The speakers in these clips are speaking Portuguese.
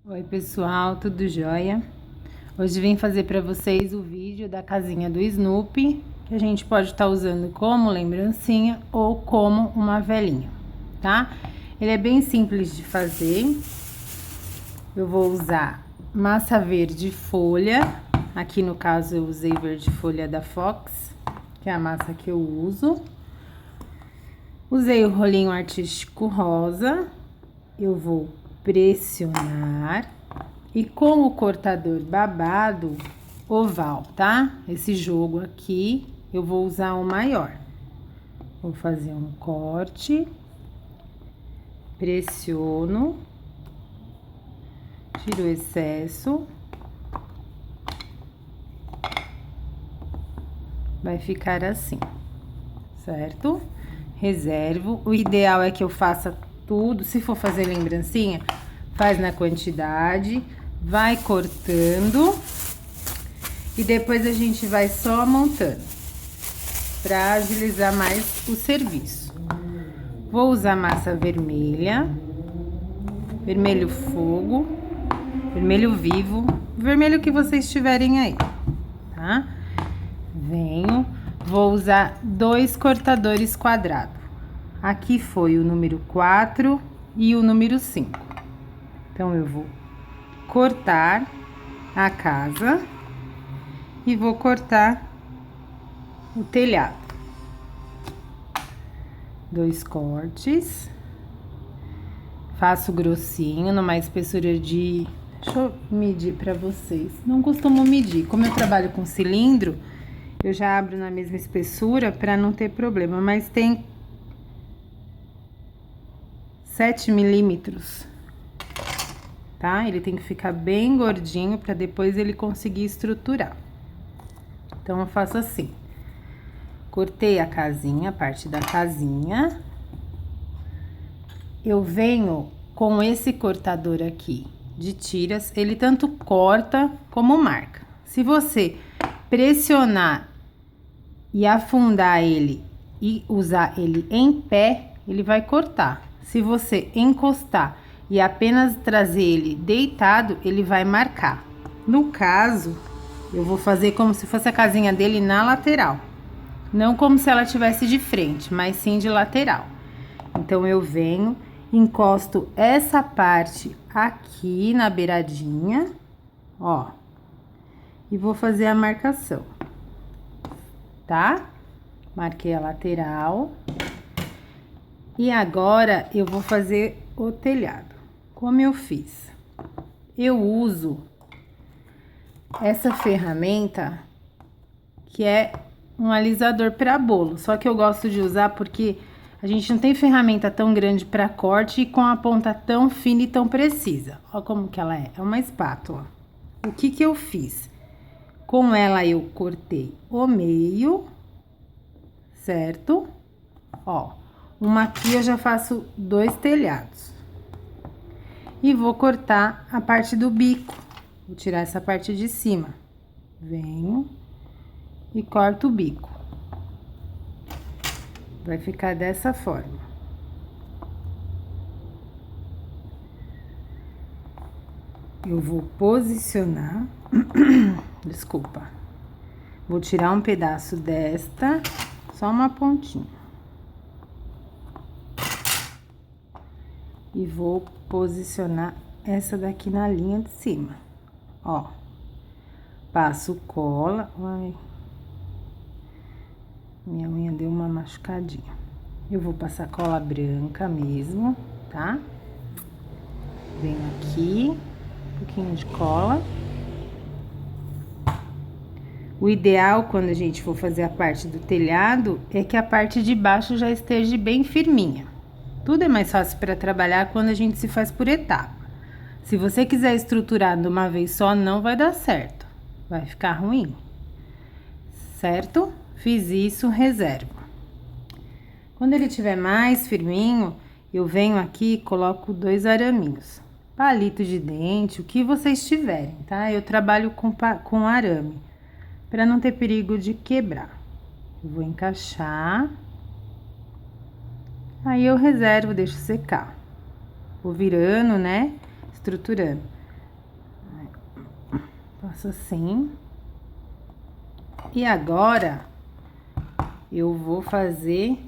Oi pessoal, tudo jóia? Hoje vim fazer para vocês o vídeo da casinha do Snoopy, que a gente pode estar usando como lembrancinha ou como uma velinha, tá? Ele é bem simples de fazer. Eu vou usar massa verde folha, aqui no caso eu usei verde folha da Fox, que é a massa que eu uso. Usei o rolinho artístico rosa, eu vou pressionar e com o cortador babado oval, tá? Esse jogo aqui eu vou usar o maior. Vou fazer um corte, pressiono, tiro o excesso, vai ficar assim, certo? Reservo. O ideal é que eu faça tudo, se for fazer lembrancinha, faz na quantidade, vai cortando e depois a gente vai só montando para agilizar mais o serviço. Vou usar massa vermelha, vermelho fogo, vermelho vivo, vermelho que vocês tiverem aí, tá? Vou usar 2 cortadores quadrados. Aqui foi o número 4 e o número 5. Então, eu vou cortar a casa e vou cortar o telhado. 2 cortes. Faço grossinho, numa espessura de... Deixa eu medir pra vocês. Não costumo medir. Como eu trabalho com cilindro, eu já abro na mesma espessura pra não ter problema. Mas tem 7 milímetros, tá? Ele tem que ficar bem gordinho para depois ele conseguir estruturar. Então, eu faço assim. Cortei a casinha, a parte da casinha. Eu venho com esse cortador aqui de tiras, ele tanto corta como marca. Se você pressionar e afundar ele e usar ele em pé, ele vai cortar. Se você encostar e apenas trazer ele deitado, ele vai marcar. No caso, eu vou fazer como se fosse a casinha dele na lateral. Não como se ela tivesse de frente, mas sim de lateral. Então, eu venho, encosto essa parte aqui na beiradinha, ó. E vou fazer a marcação, tá? Marquei a lateral. E agora, eu vou fazer o telhado. Como eu fiz? Eu uso essa ferramenta, que é um alisador para bolo. Só que eu gosto de usar porque a gente não tem ferramenta tão grande para corte e com a ponta tão fina e tão precisa. Olha como que ela é. É uma espátula. O que que eu fiz? Com ela, eu cortei o meio, certo? Ó. Uma aqui eu já faço 2 telhados. E vou cortar a parte do bico. Vou tirar essa parte de cima. Venho e corto o bico. Vai ficar dessa forma. Eu vou posicionar. Desculpa. Vou tirar um pedaço desta, só uma pontinha. E vou posicionar essa daqui na linha de cima, ó. Passo cola, ai, minha unha deu uma machucadinha. Eu vou passar cola branca mesmo, tá? Venho aqui, um pouquinho de cola. O ideal, quando a gente for fazer a parte do telhado, é que a parte de baixo já esteja bem firminha. Tudo é mais fácil para trabalhar quando a gente se faz por etapa. Se você quiser estruturar de uma vez só, não vai dar certo. Vai ficar ruim. Certo? Fiz isso, reservo. Quando ele estiver mais firminho, eu venho aqui e coloco 2 araminhos. Palito de dente, o que vocês tiverem, tá? Eu trabalho com arame, para não ter perigo de quebrar. Eu vou encaixar. Aí, eu reservo, deixo secar. Vou virando, né? Estruturando. Faço assim. E agora, eu vou fazer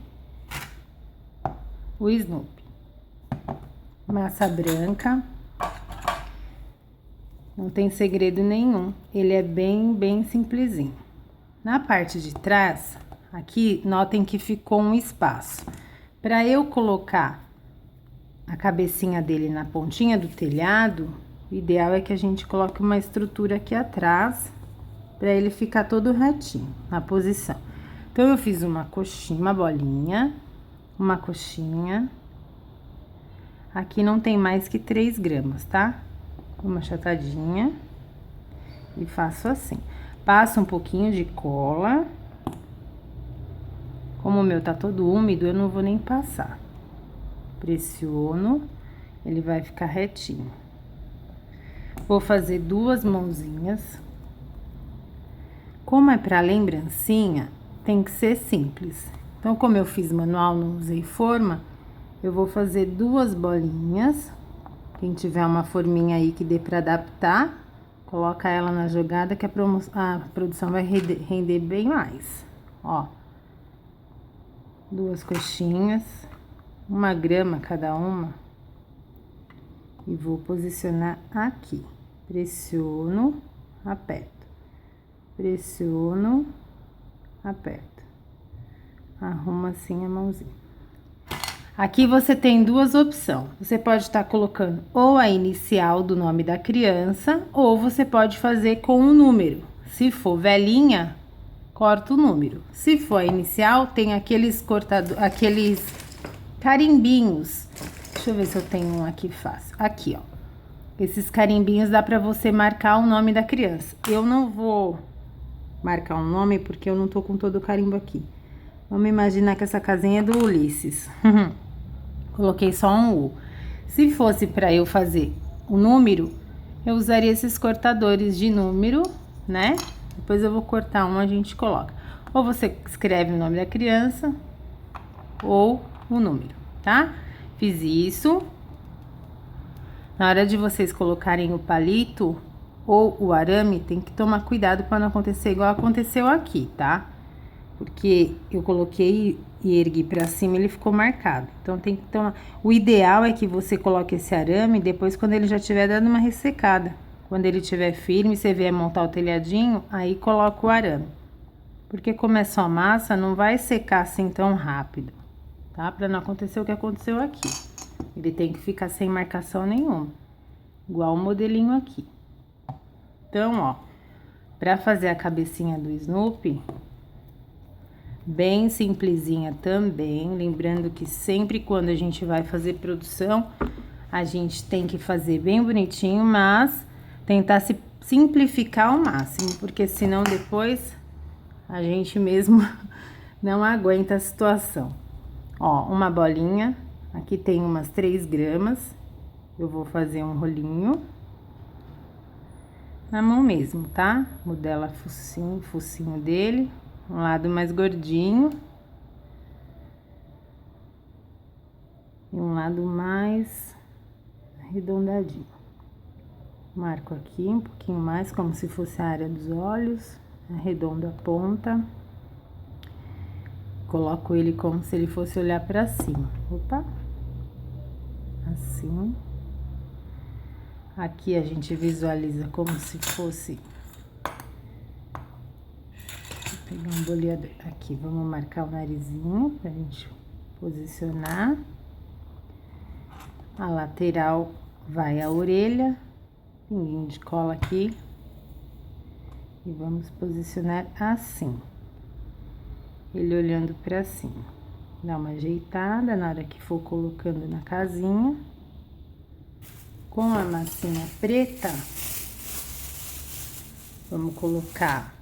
o Snoopy. Massa branca. Não tem segredo nenhum. Ele é bem simplesinho. Na parte de trás, aqui, notem que ficou um espaço. Para eu colocar a cabecinha dele na pontinha do telhado, o ideal é que a gente coloque uma estrutura aqui atrás, para ele ficar todo retinho, na posição. Então, eu fiz uma coxinha, uma bolinha, uma coxinha. Aqui não tem mais que 3 gramas, tá? Uma achatadinha. E faço assim. Passo um pouquinho de cola. Como o meu tá todo úmido, eu não vou nem passar. Pressiono, ele vai ficar retinho. Vou fazer 2 mãozinhas. Como é pra lembrancinha, tem que ser simples. Então, como eu fiz manual, não usei forma, eu vou fazer 2 bolinhas. Quem tiver uma forminha aí que dê pra adaptar, coloca ela na jogada que a produção vai render bem mais. Ó, 2 coxinhas, 1 grama cada uma. E vou posicionar aqui. Pressiono, aperto. Pressiono, aperto. Arrumo assim a mãozinha. Aqui você tem 2 opções. Você pode estar colocando ou a inicial do nome da criança, ou você pode fazer com um número. Se for velhinha, corta o número. Se for a inicial, tem aqueles aqueles carimbinhos. Deixa eu ver se eu tenho um aqui fácil. Aqui, ó. Esses carimbinhos dá pra você marcar o nome da criança. Eu não vou marcar um nome porque eu não tô com todo o carimbo aqui. Vamos imaginar que essa casinha é do Ulisses. Coloquei só um U. Se fosse para eu fazer o número, eu usaria esses cortadores de número, né? Depois eu vou cortar um, a gente coloca. Ou você escreve o nome da criança, ou o número, tá? Fiz isso. Na hora de vocês colocarem o palito ou o arame, tem que tomar cuidado para não acontecer igual aconteceu aqui, tá? Porque eu coloquei e ergui pra cima, ele ficou marcado. Então, tem que tomar... O ideal é que você coloque esse arame depois, quando ele já tiver dando uma ressecada. Quando ele tiver firme, você vier montar o telhadinho, aí coloca o arame. Porque como é só massa, não vai secar assim tão rápido, tá? Pra não acontecer o que aconteceu aqui. Ele tem que ficar sem marcação nenhuma. Igual o modelinho aqui. Então, ó, pra fazer a cabecinha do Snoopy... Bem simplesinha também, lembrando que sempre quando a gente vai fazer produção, a gente tem que fazer bem bonitinho, mas tentar se simplificar ao máximo, porque senão depois a gente mesmo não aguenta a situação. Ó, uma bolinha, aqui tem umas 3 gramas, eu vou fazer um rolinho na mão mesmo, tá? Modela focinho dele. Um lado mais gordinho. E um lado mais arredondadinho. Marco aqui um pouquinho mais, como se fosse a área dos olhos. Arredondo a ponta. Coloco ele como se ele fosse olhar pra cima. Opa! Assim. Aqui a gente visualiza como se fosse... Pegar um boleador. Aqui, vamos marcar o narizinho pra gente posicionar. A lateral vai a orelha. Pinguinho de cola aqui. E vamos posicionar assim. Ele olhando pra cima. Dá uma ajeitada na hora que for colocando na casinha. Com a massinha preta, vamos colocar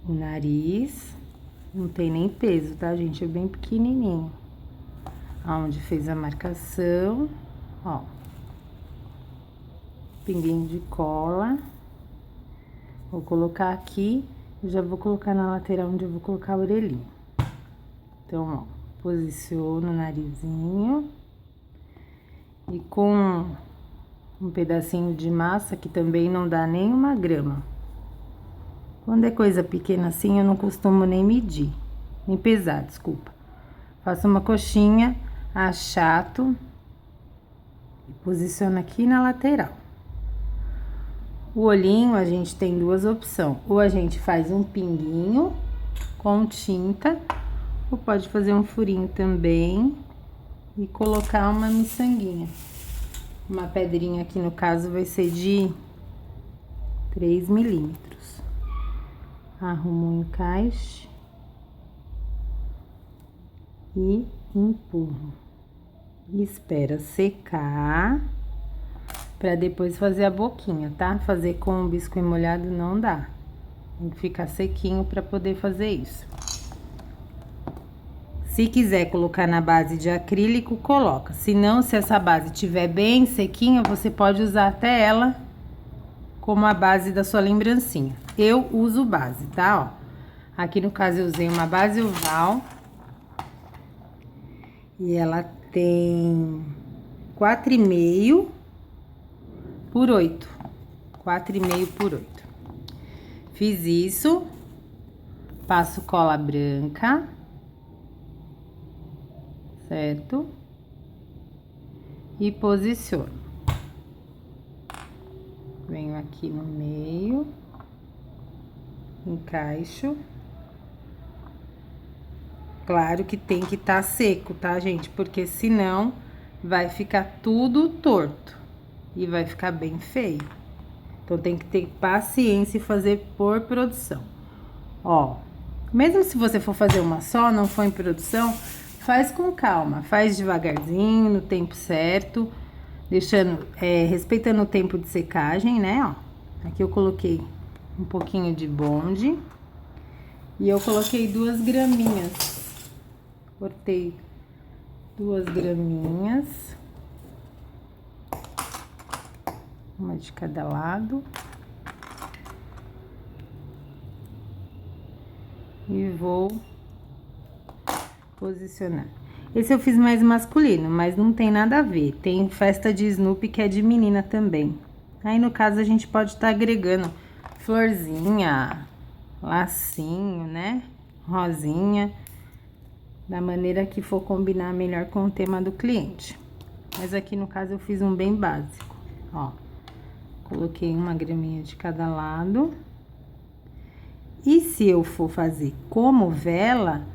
o nariz, não tem nem peso, tá, gente? É bem pequenininho. Aonde fez a marcação, ó. Pinguinho de cola. Vou colocar aqui, eu já vou colocar na lateral onde eu vou colocar a orelhinha. Então, ó, posiciono o narizinho. E com um pedacinho de massa que também não dá nem 1 grama. Quando é coisa pequena assim, eu não costumo nem medir, nem pesar, desculpa. Faço uma coxinha, achato e posiciono aqui na lateral. O olhinho, a gente tem 2 opções. Ou a gente faz um pinguinho com tinta, ou pode fazer um furinho também e colocar uma miçanguinha. Uma pedrinha aqui, no caso, vai ser de 3 milímetros. Arrumo o encaixe e empurro. E espera secar para depois fazer a boquinha, tá? Fazer com o biscuit molhado não dá. Tem que ficar sequinho para poder fazer isso. Se quiser colocar na base de acrílico, coloca. Se não, se essa base estiver bem sequinha, você pode usar até ela como a base da sua lembrancinha. Eu uso base, tá? Ó, aqui no caso eu usei uma base oval. E ela tem 4,5 por 8. 4,5 por 8. Fiz isso. Passo cola branca. Certo? E posiciono. Venho aqui no meio. Encaixo. Claro que tem que estar seco, tá, gente? Porque senão vai ficar tudo torto e vai ficar bem feio. Então, tem que ter paciência e fazer por produção. Ó, mesmo se você for fazer uma só, não for em produção, faz com calma, faz devagarzinho, no tempo certo, deixando, respeitando o tempo de secagem, né, ó. Aqui eu coloquei um pouquinho de bonde e eu coloquei 2 graminhas. Cortei 2 graminhas, uma de cada lado. E vou posicionar. Esse eu fiz mais masculino, mas não tem nada a ver. Tem festa de Snoopy que é de menina também. Aí, no caso, a gente pode estar agregando florzinha, lacinho, né? Rosinha. Da maneira que for combinar melhor com o tema do cliente. Mas aqui, no caso, eu fiz um bem básico. Ó, coloquei 1 graminha de cada lado. E se eu for fazer como vela,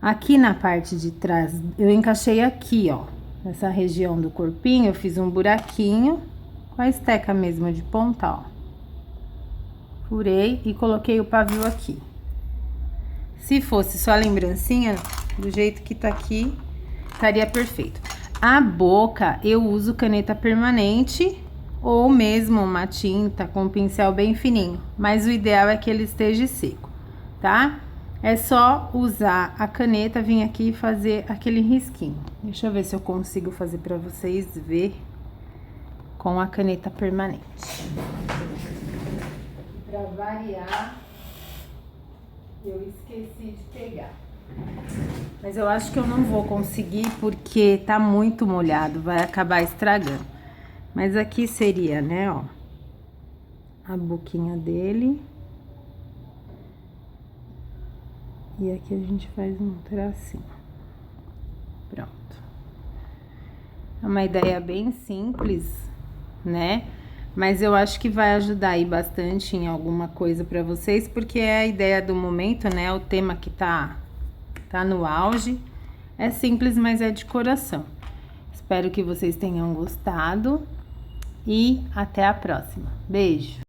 aqui na parte de trás, eu encaixei aqui, ó. Nessa região do corpinho, eu fiz um buraquinho com a esteca mesmo de ponta, ó. Furei e coloquei o pavio aqui. Se fosse só a lembrancinha, do jeito que tá aqui, estaria perfeito. A boca, eu uso caneta permanente ou mesmo uma tinta com um pincel bem fininho. Mas o ideal é que ele esteja seco, tá? É só usar a caneta, vir aqui e fazer aquele risquinho. Deixa eu ver se eu consigo fazer pra vocês ver com a caneta permanente. Pra variar, eu esqueci de pegar. Mas eu acho que eu não vou conseguir porque tá muito molhado, vai acabar estragando. Mas aqui seria, né, ó, a boquinha dele. E aqui a gente faz um tracinho. Pronto. É uma ideia bem simples, né? Mas eu acho que vai ajudar aí bastante em alguma coisa pra vocês, porque é a ideia do momento, né? O tema que tá no auge. É simples, mas é de coração. Espero que vocês tenham gostado e até a próxima. Beijo!